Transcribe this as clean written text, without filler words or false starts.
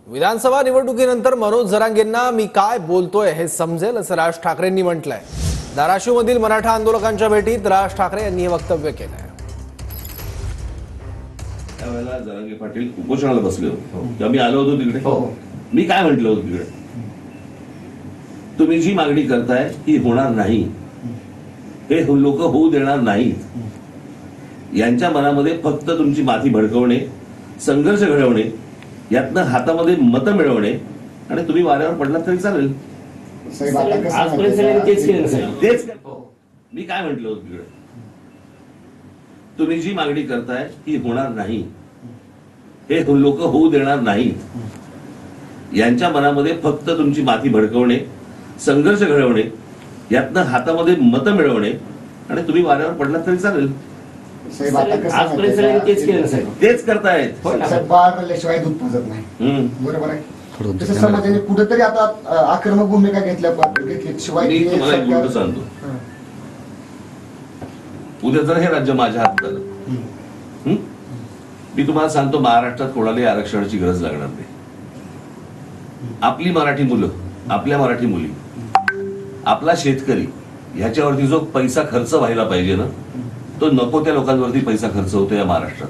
विधानसभा निवडणुकीनंतर मनोज जरांगेंना मी काय बोलतोय हे समजेल असं राज ठाकरेंनी म्हटलंय। धाराशिवमधील मराठा आंदोलकांच्या भेटीत राज ठाकरे यांनी हे वक्तव्य केलंय। त्यावेळेला जरांगे पाटील उपोषणाला बसले होते, मी आलो होतो तिकडे। मी काय म्हटलं होतं तिकडे, तुम्ही जी मागणी करताय ती होणार नाही, हे लोक होऊ देणार नाहीत। यांच्या मनामध्ये फक्त तुमची माथी भडकवणे, संघर्ष घडवणे, यातनं हातामध्ये मतं मिळवणे आणि तुम्ही वाऱ्यावर पडलात तरी चालेल। तेच मी काय म्हटलं होतं तिकडे, तुम्ही जी मागणी करताय ती होणार नाही, हे लोक होऊ देणार नाहीत। यांच्या मनामध्ये फक्त तुमची माथी भडकवणे, संघर्ष घडवणे, यातनं हातामध्ये मतं मिळवणे आणि तुम्ही वाऱ्यावर पडलात तरी चालेल। तेच करतायत। बाळाशिवाय दूध पाजत नाही, बरोबर आहे। तसं समाजाने कुठेतरी आता आक्रमक भूमिका घेतल्याशिवाय मी तुम्हाला एक गोष्ट सांगतो, उद्या जर हे राज्य माझ्या हातात आलं, मी तुम्हाला सांगतो महाराष्ट्रात कोणालाही आरक्षणाची गरज लागणार नाही। आपली मराठी मुलं, आपल्या मराठी मुली, आपला शेतकरी, ह्याच्यावरती जो पैसा खर्च व्हायला पाहिजे ना, तो नको त्या लोकांवरती पैसा खर्च होतो या महाराष्ट्रात।